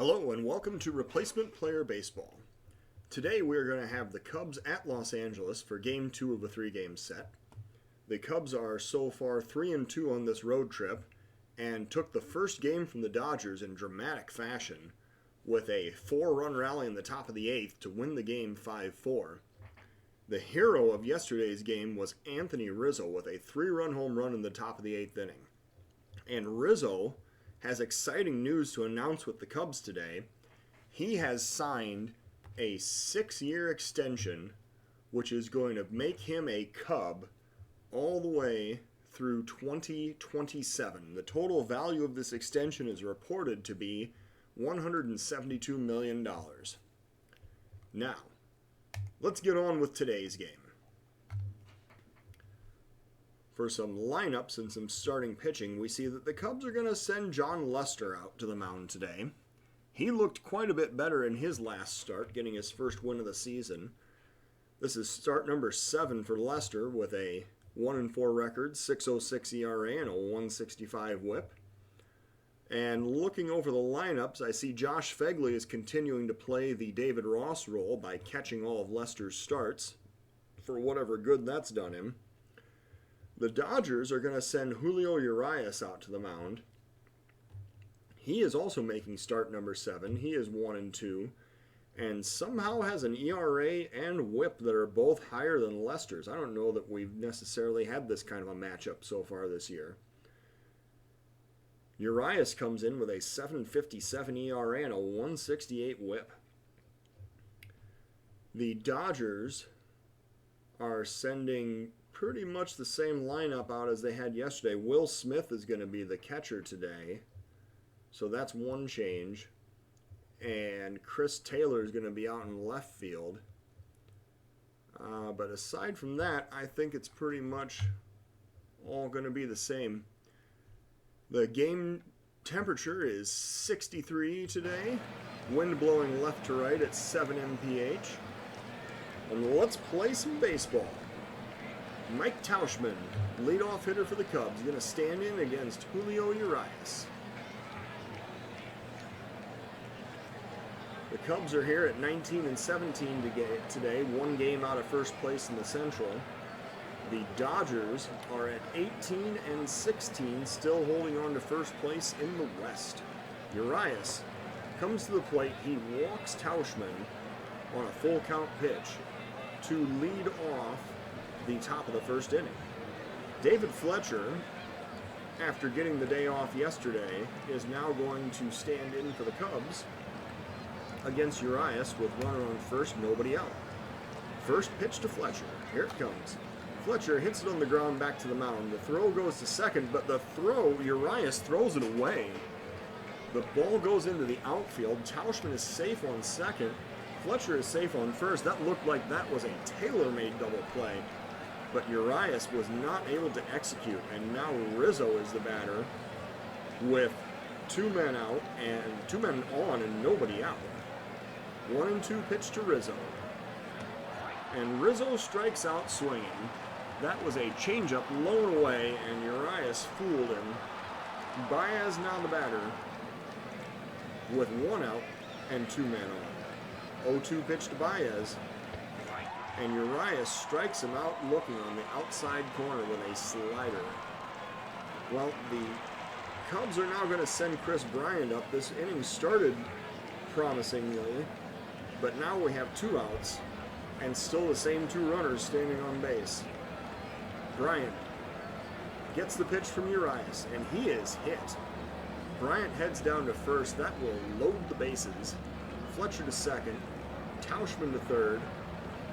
Hello and welcome to Replacement Player Baseball. Today we are going to have the Cubs at Los Angeles for Game 2 of a 3-game set. The Cubs are so far 3-2 on this road trip and took the first game from the Dodgers in dramatic fashion with a 4-run rally in the top of the 8th to win the game 5-4. The hero of yesterday's game was Anthony Rizzo with a 3-run home run in the top of the 8th inning. And Rizzo has exciting news to announce with the Cubs today. He has signed a 6-year extension, which is going to make him a Cub all the way through 2027. The total value of this extension is reported to be $172 million. Now, let's get on with today's game. For some lineups and some starting pitching, we see that the Cubs are going to send Jon Lester out to the mound today. He looked quite a bit better in his last start, getting his first win of the season. This is start number 7 for Lester with a 1-4 record, 6.06 ERA, and a 165 whip. And looking over the lineups, I see Josh Phegley is continuing to play the David Ross role by catching all of Lester's starts, for whatever good that's done him. The Dodgers are going to send Julio Urias out to the mound. He is also making start number 7. He is 1-2 and somehow has an ERA and whip that are both higher than Lester's. I don't know that we've necessarily had this kind of a matchup so far this year. Urias comes in with a 7.57 ERA and a 168 whip. The Dodgers are sending pretty much the same lineup out as they had yesterday. Will Smith is going to be the catcher today, so that's one change. And Chris Taylor is going to be out in left field. But aside from that, I think it's pretty much all going to be the same. The game temperature is 63 today. Wind blowing left to right at 7 mph. And let's play some baseball. Mike Tauchman, leadoff hitter for the Cubs, is going to stand in against Julio Urias. The Cubs are here at 19-17 today, one game out of first place in the Central. The Dodgers are at 18-16, still holding on to first place in the West. Urias comes to the plate. He walks Tauchman on a full count pitch to lead off the top of the first inning. David Fletcher, after getting the day off yesterday, is now going to stand in for the Cubs against Urias with runner on first, nobody out. First pitch to Fletcher. Here it comes. Fletcher hits it on the ground back to the mound. The throw goes to second, but the throw, Urias throws it away. The ball goes into the outfield. Tauchman is safe on second. Fletcher is safe on first. That looked like that was a tailor-made double play. But Urias was not able to execute, and now Rizzo is the batter with 2 men out and 2 men on and nobody out. 1-2 pitch to Rizzo, and Rizzo strikes out swinging. That was a changeup blown away, and Urias fooled him. Baez now the batter with 1 out and 2 men on. 0-2 pitch to Baez. And Urias strikes him out looking on the outside corner with a slider. Well, the Cubs are now going to send Kris Bryant up. This inning started promisingly, but now we have 2 outs and still the same 2 runners standing on base. Bryant gets the pitch from Urias, and he is hit. Bryant heads down to first. That will load the bases. Fletcher to second. Tauchman to third.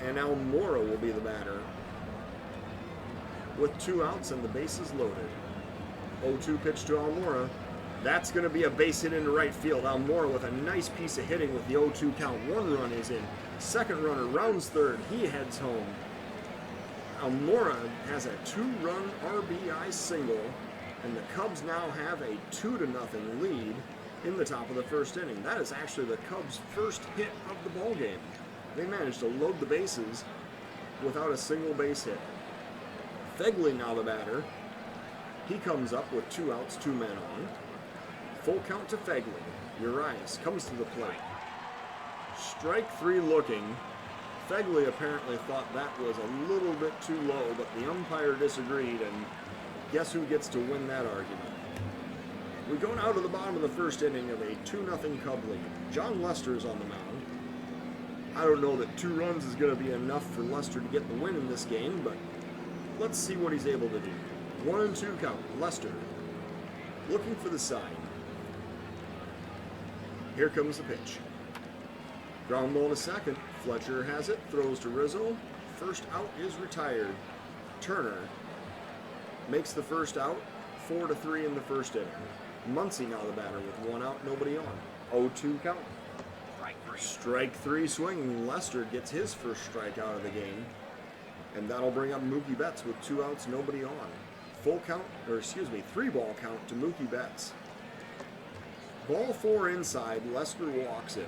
And Almora will be the batter with 2 outs and the bases loaded. 0-2 pitch to Almora. That's going to be a base hit into right field. Almora with a nice piece of hitting with the 0-2 count. 1 run is in. Second runner rounds third. He heads home. Almora has a 2-run RBI single, and the Cubs now have a 2-0 lead in the top of the first inning. That is actually the Cubs' first hit of the ballgame. They managed to load the bases without a single base hit. Phegley now the batter. He comes up with 2 outs, 2 men on. Full count to Phegley. Urias comes to the plate. Strike three looking. Fegley apparently thought that was a little bit too low, but the umpire disagreed, and guess who gets to win that argument? We go now to the bottom of the first inning of a 2-0 Cub lead. John Lester is on the mound. I don't know that 2 runs is going to be enough for Lester to get the win in this game, but let's see what he's able to do. 1-2 count. Lester looking for the side. Here comes the pitch. Ground ball to second. Fletcher has it. Throws to Rizzo. First out is retired. Turner makes the first out. 4-3 in the first inning. Muncy now the batter with 1 out, nobody on. 0-2 count. Strike three swinging. Lester gets his first strikeout of the game. And that'll bring up Mookie Betts with 2 outs, nobody on. 3-ball count to Mookie Betts. Ball 4 inside. Lester walks in.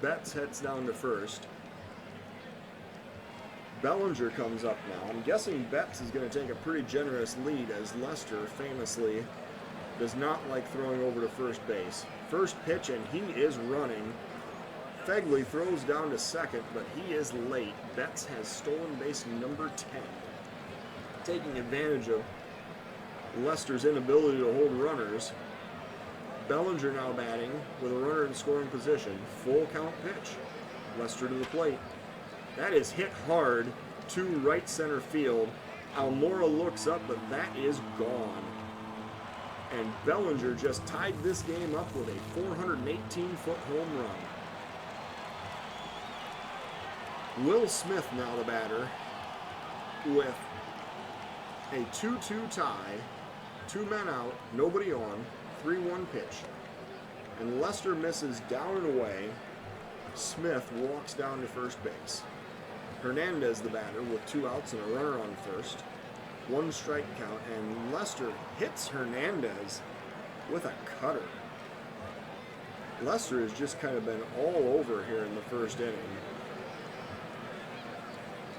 Betts heads down to first. Bellinger comes up now. I'm guessing Betts is going to take a pretty generous lead, as Lester famously does not like throwing over to first base. First pitch, and he is running. Fegley throws down to second, but he is late. Betts has stolen base number 10. Taking advantage of Lester's inability to hold runners. Bellinger now batting with a runner in scoring position. Full count pitch. Lester to the plate. That is hit hard to right center field. Almora looks up, but that is gone. And Bellinger just tied this game up with a 418-foot home run. Will Smith now the batter with a 2-2 tie. 2 men out, nobody on. 3-1 pitch. And Lester misses down and away. Smith walks down to first base. Hernandez the batter with 2 outs and a runner on first. 1 strike count, and Lester hits Hernandez with a cutter. Lester has just kind of been all over here in the first inning.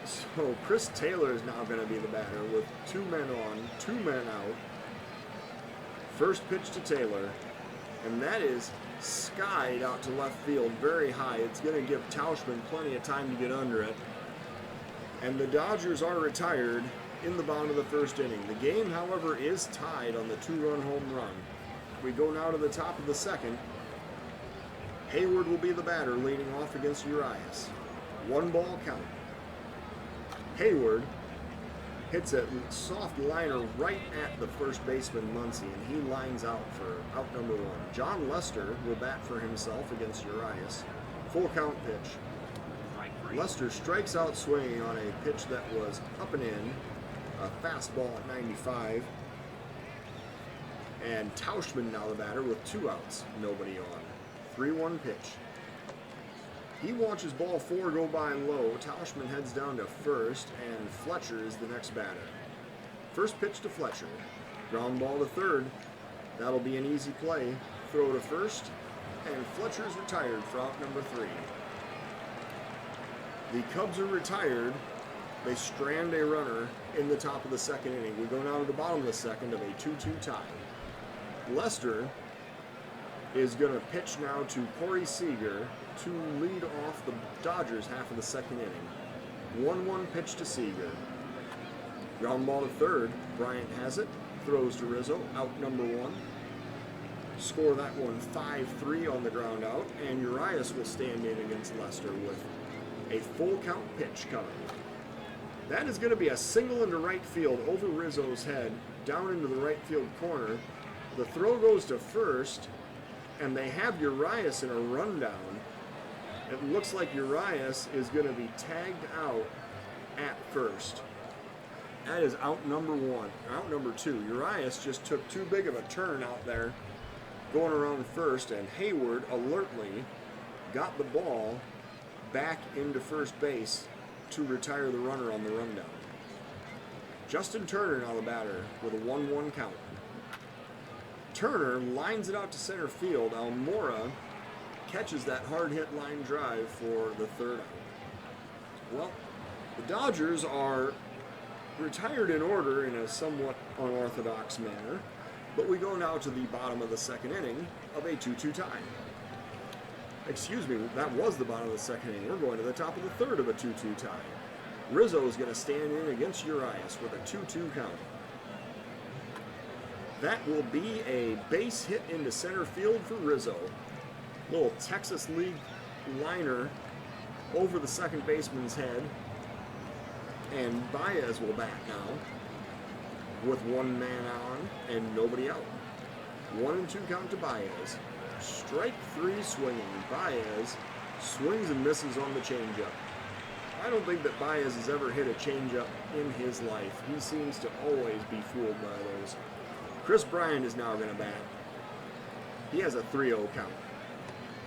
So Chris Taylor is now going to be the batter with 2 men on, 2 men out. First pitch to Taylor, and that is skied out to left field very high. It's going to give Tauschman plenty of time to get under it. And the Dodgers are retired in the bottom of the first inning. The game, however, is tied on the 2-run home run. We go now to the top of the second. Hayward will be the batter leading off against Urias. 1-ball count. Hayward hits a soft liner right at the first baseman Muncy, and he lines out for out number 1. John Lester will bat for himself against Urias. Full count pitch. Lester strikes out swinging on a pitch that was up and in, a fastball at 95. And Tauschman now the batter with 2 outs, nobody on. 3-1 pitch. He watches ball 4 go by low. Tauschman heads down to first, and Fletcher is the next batter. First pitch to Fletcher. Ground ball to third. That'll be an easy play. Throw to first, and Fletcher is retired for out number 3. The Cubs are retired. They strand a runner in the top of the second inning. We go now to the bottom of the second of a 2-2 tie. Lester is going to pitch now to Corey Seager to lead off the Dodgers half of the second inning. 1-1 pitch to Seager. Ground ball to third. Bryant has it. Throws to Rizzo. Out number 1. Score that one 5-3 on the ground out. And Urias will stand in against Lester with a full count pitch coming. That is going to be a single into right field over Rizzo's head, down into the right field corner. The throw goes to first, and they have Urias in a rundown. It looks like Urias is going to be tagged out at first. That is out number 1. Out number 2. Urias just took too big of a turn out there going around first, and Hayward alertly got the ball back into first base to retire the runner on the rundown. Justin Turner now the batter with a 1-1 count. Turner lines it out to center field. Almora catches that hard hit line drive for the third out. Well, the Dodgers are retired in order in a somewhat unorthodox manner, but we go now to the bottom of the second inning of a 2-2 tie. Excuse me, that was the bottom of the second inning. We're going to the top of the third of a 2-2 tie. Rizzo is going to stand in against Urias with a 2-2 count. That will be a base hit into center field for Rizzo. Little Texas League liner over the second baseman's head. And Baez will bat now with one man on and nobody out. 1-2 count to Baez. Strike three swinging. Baez swings and misses on the changeup. I don't think that Baez has ever hit a changeup in his life. He seems to always be fooled by those. Chris Bryant is now going to bat. He has a 3-0 count.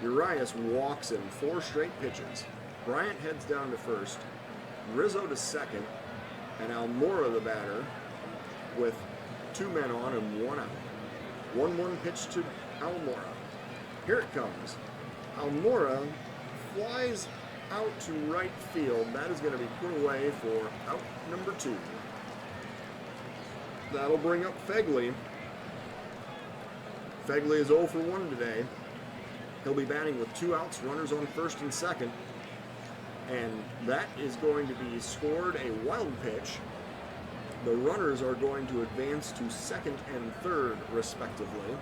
Urias walks in 4 straight pitches. Bryant heads down to first. Rizzo to second. And Almora the batter with 2 men on and 1 out. 1-1 pitch to Almora. Here it comes. Almora flies out to right field. That is going to be put away for out number 2. That'll bring up Fegley. Fegley is 0 for 1 today. He'll be batting with 2 outs, runners on first and second. And that is going to be scored a wild pitch. The runners are going to advance to second and third, respectively.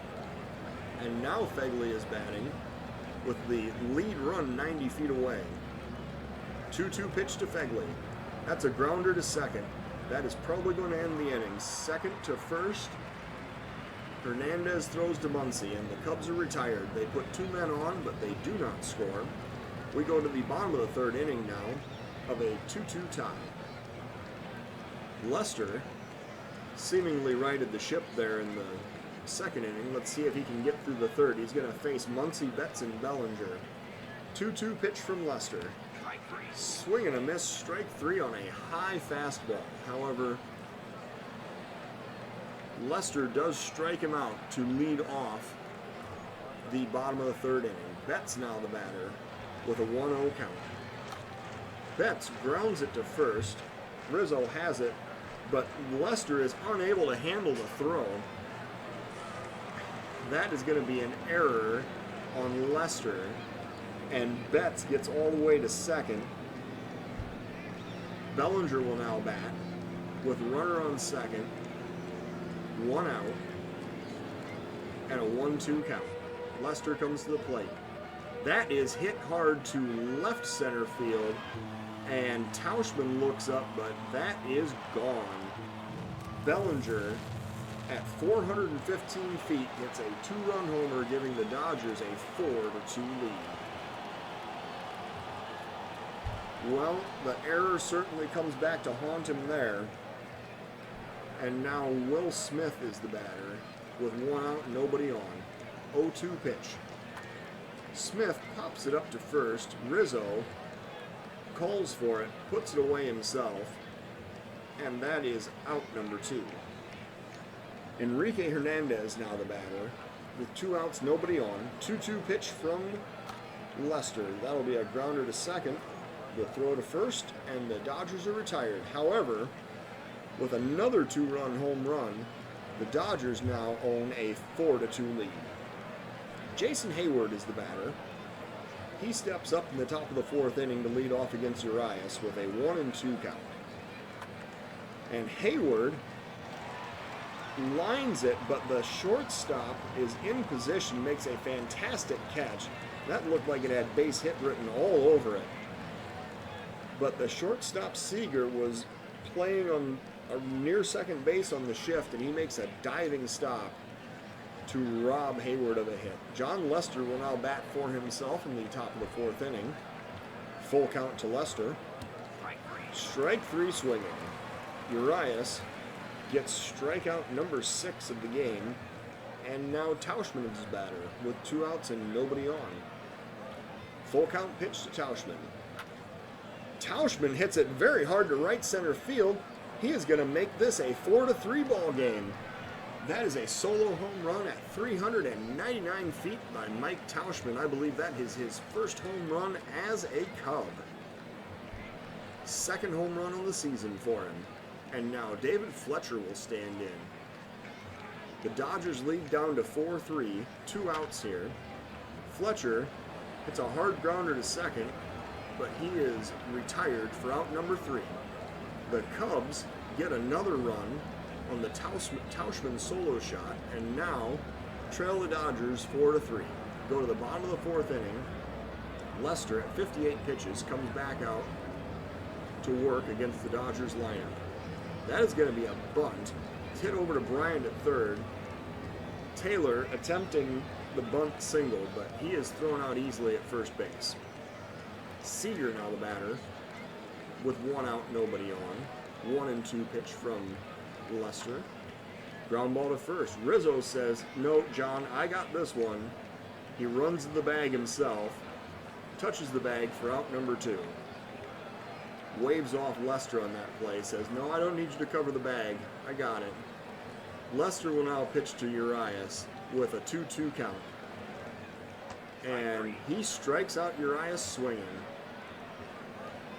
And now Fegley is batting with the lead run 90 feet away. 2-2 pitch to Fegley. That's a grounder to second. That is probably going to end the inning. Second to first. Hernandez throws to Muncy, and the Cubs are retired. They put 2 men on, but they do not score. We go to the bottom of the third inning now of a 2-2 tie. Lester seemingly righted the ship there in the second inning. Let's see if he can get through the third. He's going to face Muncy, Betts, and Bellinger. 2-2 pitch from Lester. Swing and a miss, strike 3 on a high fastball. However, Lester does strike him out to lead off the bottom of the third inning. Betts now the batter with a 1-0 count. Betts grounds it to first. Rizzo has it, but Lester is unable to handle the throw. That is going to be an error on Lester, and Betts gets all the way to second. Bellinger will now bat with runner on second, 1 out, and a 1-2 count. Lester comes to the plate. That is hit hard to left center field, and Tauschman looks up, but that is gone. Bellinger, at 415 feet, gets a 2-run homer, giving the Dodgers a 4-2 lead. Well, the error certainly comes back to haunt him there. And now Will Smith is the batter with 1 out, nobody on. 0-2 pitch. Smith pops it up to first. Rizzo calls for it, puts it away himself, and that is out number 2. Enrique Hernandez now the batter with 2 outs, nobody on. 2-2 pitch from Lester. That'll be a grounder to second. The throw to first, and the Dodgers are retired. However, with another 2-run home run, the Dodgers now own a 4-2 lead. Jason Hayward is the batter. He steps up in the top of the 4th inning to lead off against Urias with a 1-2 count. And Hayward lines it, but the shortstop is in position, makes a fantastic catch. That looked like it had base hit written all over it. But the shortstop Seager was playing on near second base on the shift, and he makes a diving stop to rob Hayward of a hit. John Lester will now bat for himself in the top of the 4th inning. Full count to Lester. Strike 3 swinging. Urias gets strikeout number 6 of the game, and now Tauschman is his batter with 2 outs and nobody on. Full count pitch to Tauschman. Tauschman hits it very hard to right center field. He is going to make this a 4-3 ball game. That is a solo home run at 399 feet by Mike Tauschman. I believe that is his first home run as a Cub. Second home run of the season for him. And now David Fletcher will stand in. The Dodgers lead down to 4-3, 2 outs here. Fletcher Hits a hard grounder to second, but he is retired for out number 3. The Cubs get another run on the Tauschman solo shot, and now trail the Dodgers 4-3. Go to the bottom of the 4th inning. Lester, at 58 pitches, comes back out to work against the Dodgers lineup. That is going to be a bunt. It's hit over to Bryant at third. Taylor attempting the bunt single, but he is thrown out easily at first base. Seager now the batter with 1 out, nobody on. 1-2 pitch from Lester. Ground ball to first. Rizzo says, "No, John, I got this one." He runs to the bag himself, touches the bag for out number 2. Waves off Lester on that play, says, "No, I don't need you to cover the bag. I got it." Lester will now pitch to Urias with a 2-2 count. And he strikes out Urias swinging.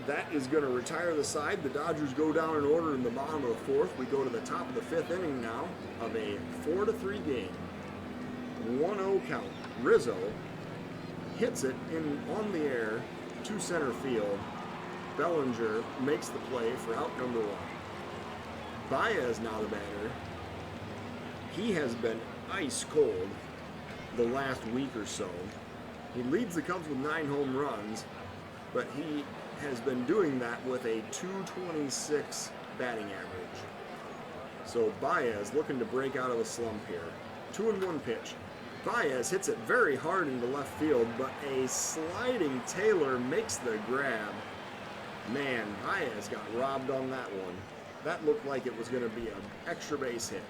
That is going to retire the side. The Dodgers go down in order in the bottom of the 4th. We go to the top of the 5th inning now of a 4-3 game. 1-0 count. Rizzo hits it on the air to center field. Bellinger makes the play for out number 1. Baez now the batter. He has been ice cold the last week or so. He leads the Cubs with 9 home runs, but he has been doing that with a .226 batting average. So Baez looking to break out of a slump here. 2-1 pitch. Baez hits it very hard into left field, but a sliding Taylor makes the grab. Man, Baez got robbed on that one. That looked like it was going to be an extra base hit.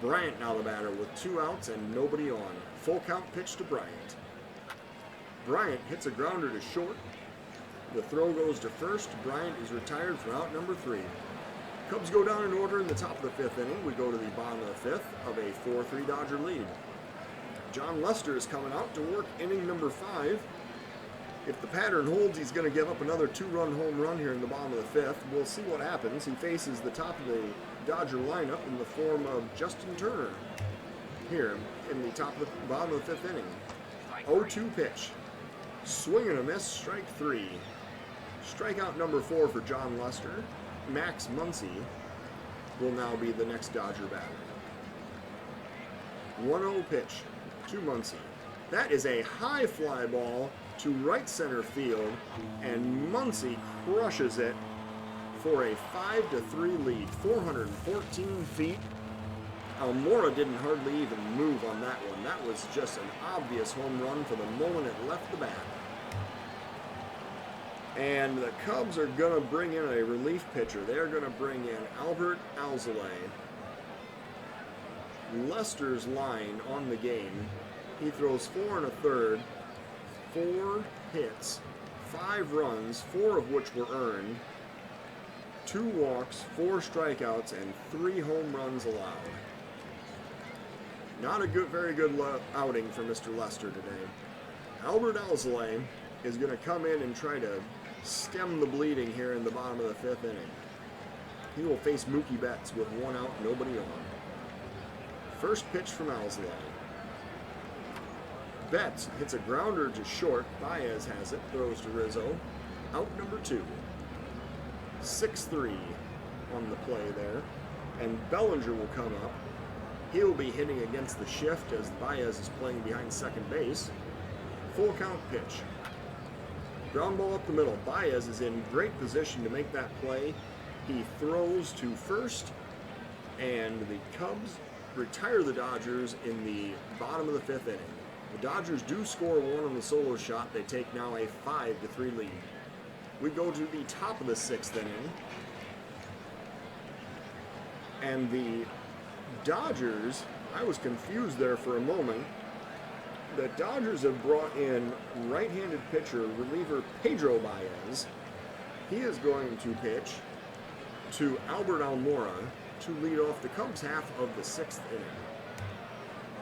Bryant now the batter with 2 outs and nobody on. Full count pitch to Bryant. Bryant hits a grounder to short. The throw goes to first. Bryant is retired for out number 3. Cubs go down in order in the top of the 5th inning. We go to the bottom of the 5th of a 4-3 Dodger lead. John Lester is coming out to work inning number 5. If the pattern holds, he's going to give up another 2-run home run here in the bottom of the 5th. We'll see what happens. He faces the top of the Dodger lineup in the form of Justin Turner here in the bottom of the 5th inning. 0-2 pitch. Swing and a miss, strike 3. Strikeout number 4 for John Lester. Max Muncy will now be the next Dodger batter. 1-0 pitch to Muncy. That is a high fly ball to right center field, and Muncy crushes it for a 5-3 lead. 414 feet. Almora didn't hardly even move on that one. That was just an obvious home run for the moment it left the bat. And the Cubs are going to bring in a relief pitcher. They're going to bring in Albert Alzolay. Lester's line on the game. He throws 4 1/3, 4 hits, 5 runs, 4 of which were earned, 2 walks, 4 strikeouts, and 3 home runs allowed. Not a very good outing for Mr. Lester today. Albert Alzolay is going to come in and try to stem the bleeding here in the bottom of the 5th inning. He will face Mookie Betts with 1 out, nobody on. First pitch from Alzolay. Betts hits a grounder to short. Baez has it, throws to Rizzo. Out number 2. 6-3 on the play there. And Bellinger will come up. He'll be hitting against the shift as Baez is playing behind second base. Full count pitch. Ground ball up the middle. Baez is in great position to make that play. He throws to first, and the Cubs retire the Dodgers in the bottom of the 5th inning. The Dodgers do score 1 on the solo shot. They take now a 5-3 lead. We go to the top of the 6th inning, and the Dodgers, I was confused there for a moment. The Dodgers have brought in right-handed pitcher, reliever Pedro Baez. He is going to pitch to Albert Almora to lead off the Cubs half of the 6th inning.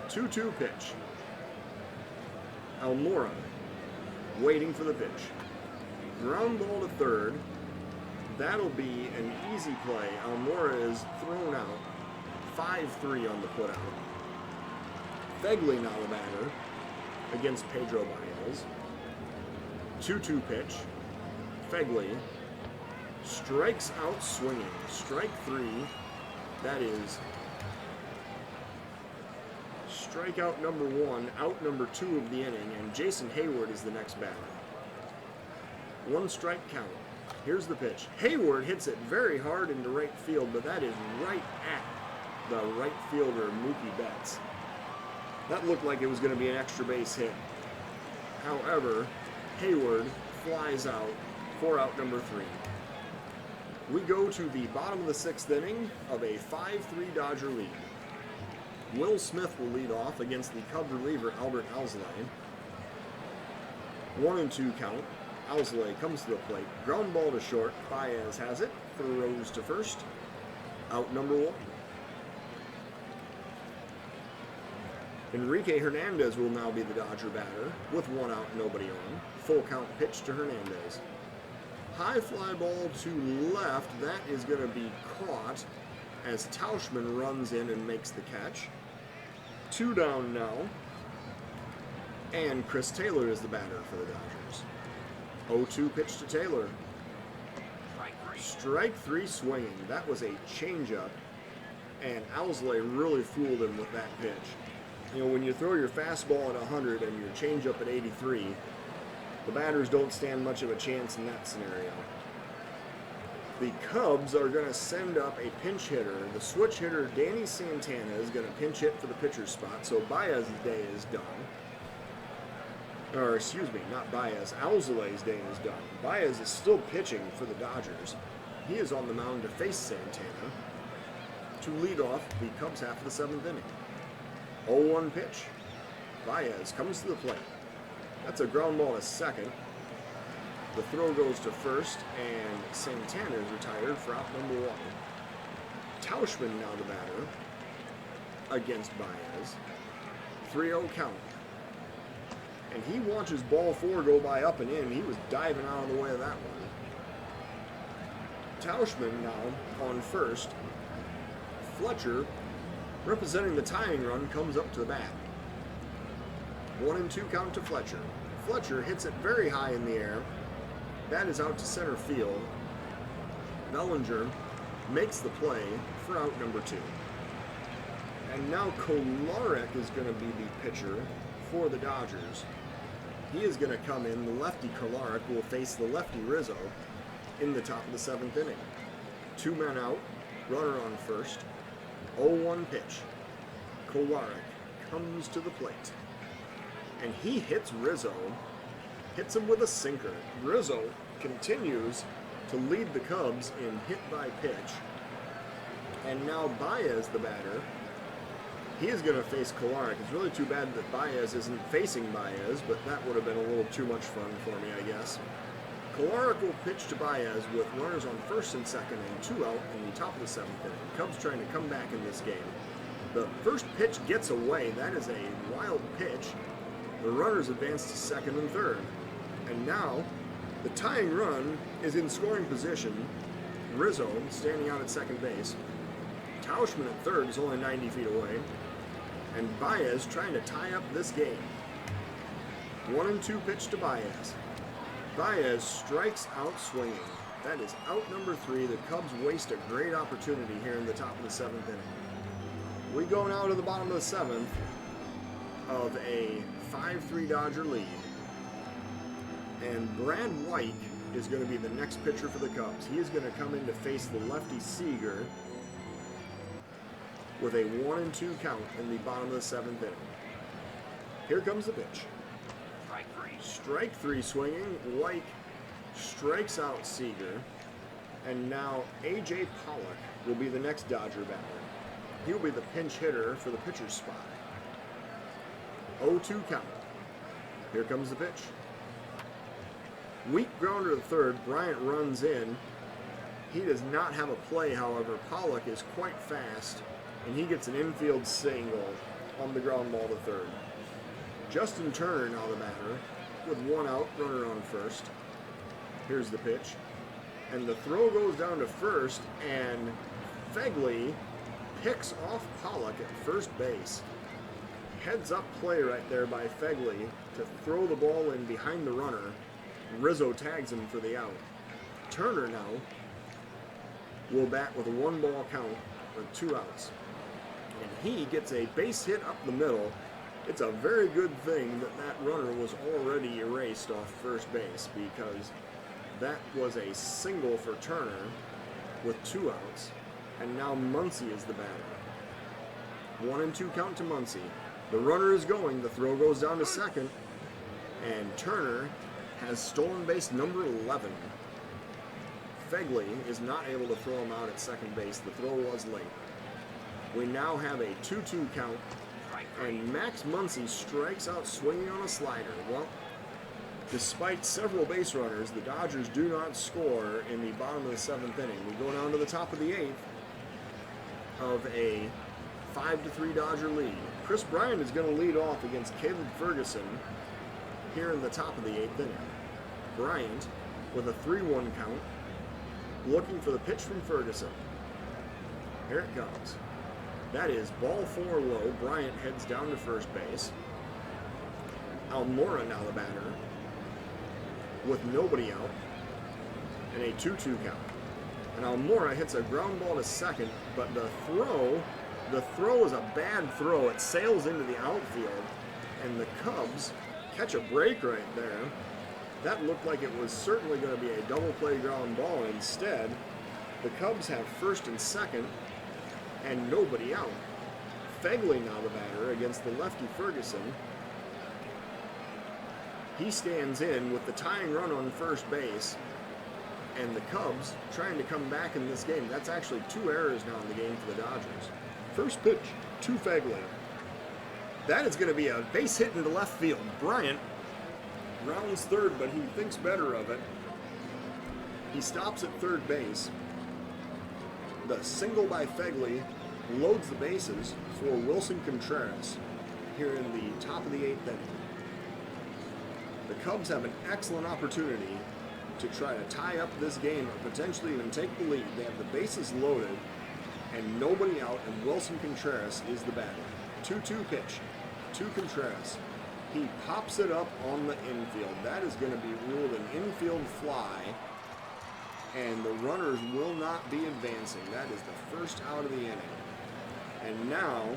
2-2 pitch. Almora waiting for the pitch. Ground ball to third. That'll be an easy play. Almora is thrown out. 5-3 on the putout. Fegley now the batter. against Pedro Baez. 2-2 pitch. Fegley strikes out swinging. Strike 3. That is strikeout number 1, out number 2 of the inning, and Jason Heyward is the next batter. 1 strike count. Here's the pitch. Heyward hits it very hard into right field, but that is right at the right fielder, Mookie Betts. That looked like it was going to be an extra base hit. However, Heyward flies out for out number 3. We go to the bottom of the 6th inning of a 5-3 Dodger lead. Will Smith will lead off against the Cub reliever Albert Alzolay. 1-2 count. Alzolay comes to the plate. Ground ball to short. Baez has it. Throws to first. Out number 1. Enrique Hernandez will now be the Dodger batter with 1 out, nobody on. Full count pitch to Hernandez. High fly ball to left. That is going to be caught as Tauchman runs in and makes the catch. 2 down now. And Chris Taylor is the batter for the Dodgers. 0-2 pitch to Taylor. Strike 3 swinging. That was a changeup. And Alzolay really fooled him with that pitch. You know, when you throw your fastball at 100 and your changeup at 83, the batters don't stand much of a chance in that scenario. The Cubs are going to send up a pinch hitter. The switch hitter, Danny Santana, is going to pinch hit for the pitcher's spot, so Baez's day is done. Or, excuse me, not Baez. Alzolay's day is done. Baez is still pitching for the Dodgers. He is on the mound to face Santana to lead off the Cubs half of the 7th inning. 0-1 pitch. Baez comes to the plate. That's a ground ball to second. The throw goes to first, and Santana is retired for out number 1. Tauchman now the batter against Baez. 3-0 count. And he watches ball 4 go by up and in. He was diving out of the way of that one. Tauchman now on first. Fletcher, representing the tying run, comes up to the bat. 1-2 count to Fletcher. Fletcher hits it very high in the air. That is out to center field. Bellinger makes the play for out number 2. And now Kolarek is going to be the pitcher for the Dodgers. He is going to come in. The lefty Kolarek will face the lefty Rizzo in the top of the 7th inning. 2 men out, runner on first. 0-1 pitch. Kolarek comes to the plate. And he hits Rizzo, hits him with a sinker. Rizzo continues to lead the Cubs in hit by pitch. And now Baez, the batter, he is going to face Kolarek. It's really too bad that Baez isn't facing Baez, but that would have been a little too much fun for me, I guess. Kolarek will pitch to Baez with runners on first and second and 2 out in the top of the 7th inning. Cubs trying to come back in this game. The first pitch gets away. That is a wild pitch. The runners advance to second and third. And now, the tying run is in scoring position. Rizzo standing out at second base. Tauchman at third is only 90 feet away. And Baez trying to tie up this game. 1-2 pitch to Baez. Baez strikes out swinging. That is out number 3. The Cubs waste a great opportunity here in the top of the 7th inning. We go now to the bottom of the 7th of a 5-3 Dodger lead. And Brad White is going to be the next pitcher for the Cubs. He is going to come in to face the lefty Seager with a 1-2 count in the bottom of the 7th inning. Here comes the pitch. Strike 3 swinging. White strikes out Seager. And now A.J. Pollock will be the next Dodger batter. He will be the pinch hitter for the pitcher's spot. 0-2 count. Here comes the pitch. Weak grounder to third. Bryant runs in. He does not have a play, however. Pollock is quite fast, and he gets an infield single on the ground ball to third. Justin Turner now the batter with 1 out, runner on first. Here's the pitch. And the throw goes down to first, and Fegley picks off Pollock at first base. heads-up play right there by Fegley to throw the ball in behind the runner. Rizzo tags him for the out. Turner now will bat with a 1-ball count with 2 outs. And he gets a base hit up the middle. It's a very good thing that that runner was already erased off first base, because that was a single for Turner with 2 outs. And now Muncy is the batter. 1-2 count to Muncy. The runner is going. The throw goes down to second. And Turner has stolen base number 11. Fegley is not able to throw him out at second base. The throw was late. We now have a 2-2 count. And Max Muncy strikes out swinging on a slider. Well, despite several base runners, the Dodgers do not score in the bottom of the 7th inning. We go down to the top of the 8th of a 5-3 Dodger lead. Chris Bryant is going to lead off against Caleb Ferguson here in the top of the 8th inning. Bryant with a 3-1 count, looking for the pitch from Ferguson. Here it comes. That is ball 4 low. Bryant heads down to first base. Almora now the batter, with nobody out, and a 2-2 count. And Almora hits a ground ball to second, but the throw is a bad throw. It sails into the outfield, and the Cubs catch a break right there. That looked like it was certainly going to be a double play ground ball. Instead, the Cubs have first and second, and nobody out. Fegley now the batter against the lefty Ferguson. He stands in with the tying run on first base, and the Cubs trying to come back in this game. That's actually 2 errors now in the game for the Dodgers. First pitch to Fegley. That is going to be a base hit into left field. Bryant rounds third, but he thinks better of it. He stops at third base. The single by Fegley loads the bases for Wilson Contreras here in the top of the 8th inning. The Cubs have an excellent opportunity to try to tie up this game or potentially even take the lead. They have the bases loaded and nobody out, and Wilson Contreras is the batter. 2-2 pitch to Contreras. He pops it up on the infield. That is going to be ruled an infield fly, and the runners will not be advancing. That is the first out of the inning. And now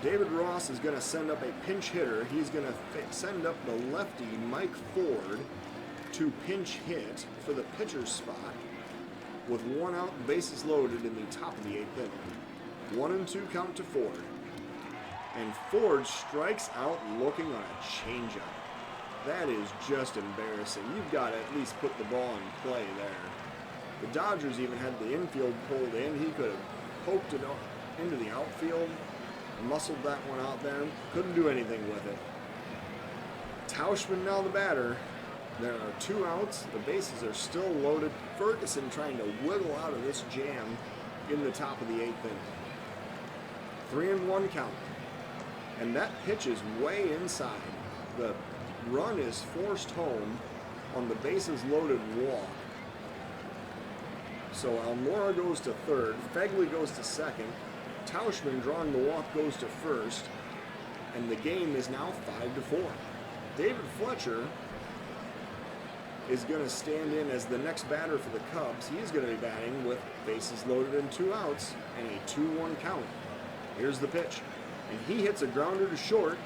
David Ross is going to send up a pinch hitter. He's going to send up the lefty Mike Ford to pinch hit for the pitcher's spot with 1 out, bases loaded in the top of the 8th inning. 1-2 count to Ford. And Ford strikes out looking on a changeup. That is just embarrassing. You've got to at least put the ball in play there. The Dodgers even had the infield pulled in. He could have poked it into the outfield, muscled that one out there. Couldn't do anything with it. Tauschman now the batter. There are 2 outs. The bases are still loaded. Ferguson trying to wiggle out of this jam in the top of the 8th inning. 3-1 count. And that pitch is way inside. The run is forced home on the bases loaded walk. So Almora goes to third. Fegley goes to second. Tauschman drawing the walk goes to first. And the game is now 5-4. David Fletcher is going to stand in as the next batter for the Cubs. He's going to be batting with bases loaded and 2 outs and a 2-1 count. Here's the pitch. And he hits a grounder to short.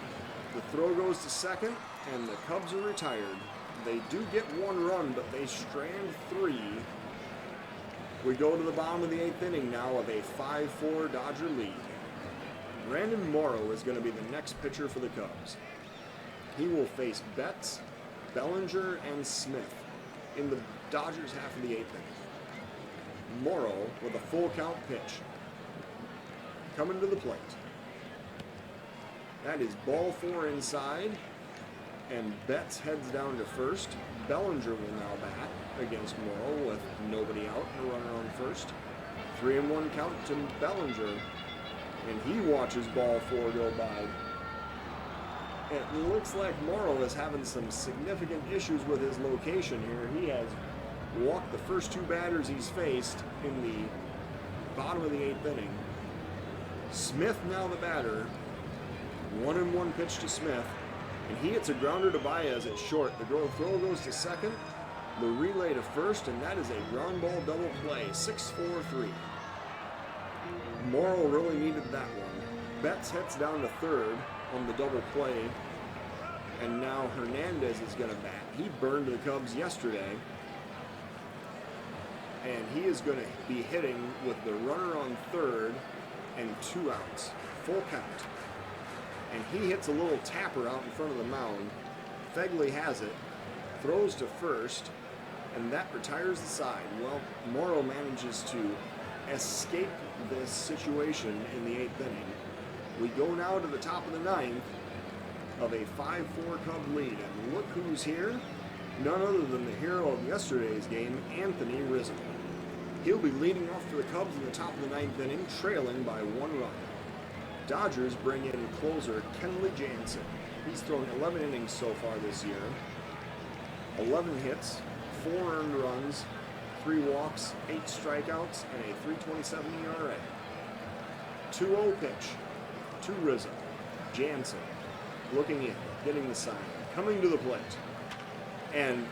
The throw goes to second, and the Cubs are retired. They do get 1 run, but they strand 3. We go to the bottom of the 8th inning now of a 5-4 Dodger lead. Brandon Morrow is going to be the next pitcher for the Cubs. He will face Betts, Bellinger, and Smith in the Dodgers half of the 8th inning. Morrow with a full count pitch. Coming to the plate. That is ball 4 inside, and Betts heads down to first. Bellinger will now bat against Morrow with nobody out and a runner on first. 3-1 count to Bellinger, and he watches ball 4 go by. It looks like Morrow is having some significant issues with his location here. He has walked the first 2 batters he's faced in the bottom of the 8th inning. Smith now the batter 1-1 pitch to Smith, and he hits a grounder to Baez at short. The throw goes to second, the relay to first, and that is a ground ball double play, 6-4-3. Morrow really needed that one. Betts heads down to third on the double play, and now Hernandez is going to bat. He burned the Cubs yesterday, and he is going to be hitting with the runner on third and 2 outs, full count. And he hits a little tapper out in front of the mound. Fegley has it, throws to first, and that retires the side. Well, Morrow manages to escape this situation in the 8th inning. We go now to the top of the 9th of a 5-4 Cub lead, and look who's here. None other than the hero of yesterday's game, Anthony Rizzo. He'll be leading off for the Cubs in the top of the 9th inning, trailing by 1 run. Dodgers bring in closer Kenley Jansen. He's thrown 11 innings so far this year. 11 hits, 4 earned runs, 3 walks, 8 strikeouts, and a 3.27 ERA. 2-0 pitch to Rizzo. Jansen looking in, getting the sign, coming to the plate. And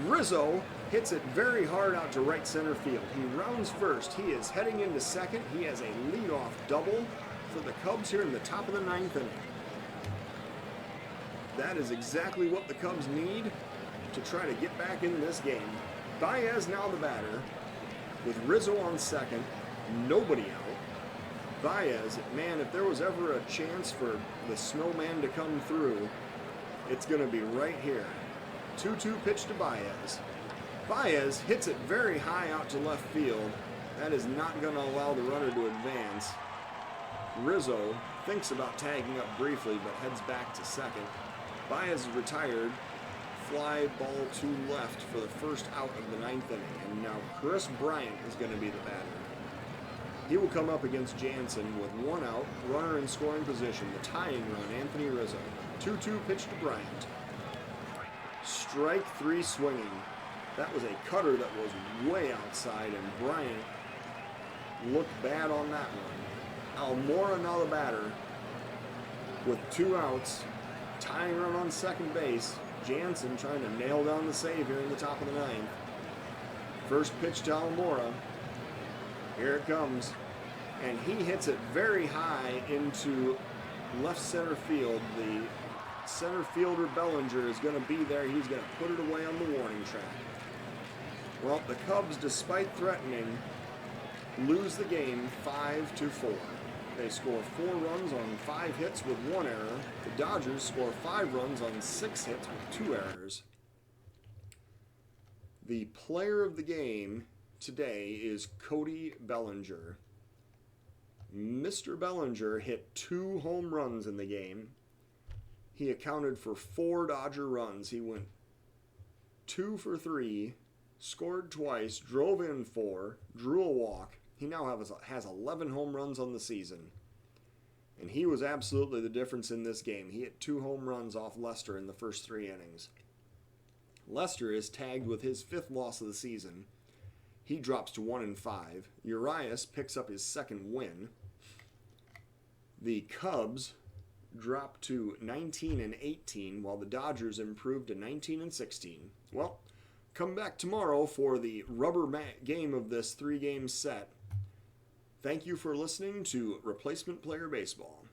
Rizzo hits it very hard out to right center field. He rounds first. He is heading into second. He has a leadoff double for the Cubs here in the top of the 9th inning. That is exactly what the Cubs need to try to get back in this game. Baez now the batter with Rizzo on second, nobody out. Baez, man, if there was ever a chance for the snowman to come through, it's going to be right here. 2-2 pitch to Baez. Baez hits it very high out to left field. That is not going to allow the runner to advance. Rizzo thinks about tagging up briefly, but heads back to second. Baez is retired. Fly ball to left for the first out of the 9th inning. And now Chris Bryant is going to be the batter. He will come up against Jansen with 1 out, runner in scoring position. The tying run, Anthony Rizzo. 2-2 pitch to Bryant. Strike 3 swinging. That was a cutter that was way outside, and Bryant looked bad on that one. Almora now the batter with 2 outs. Tying run on second base. Jansen trying to nail down the save here in the top of the 9th. First pitch to Almora. Here it comes. And he hits it very high into left center field. The center fielder Bellinger is going to be there. He's going to put it away on the warning track. Well, the Cubs, despite threatening, lose the game 5-4. They score 4 runs on 5 hits with 1 error. The Dodgers score 5 runs on 6 hits with 2 errors. The player of the game today is Cody Bellinger. Mr. Bellinger hit 2 home runs in the game. He accounted for 4 Dodger runs. He went 2 for 3, scored twice, drove in 4, drew a walk. He now has 11 home runs on the season. And he was absolutely the difference in this game. He hit 2 home runs off Lester in the first 3 innings. Lester is tagged with his 5th loss of the season. He drops to 1-5. Urias picks up his 2nd win. The Cubs drop to 19-18, while the Dodgers improved to 19-16. Well, come back tomorrow for the rubber game of this 3-game set. Thank you for listening to Replacement Player Baseball.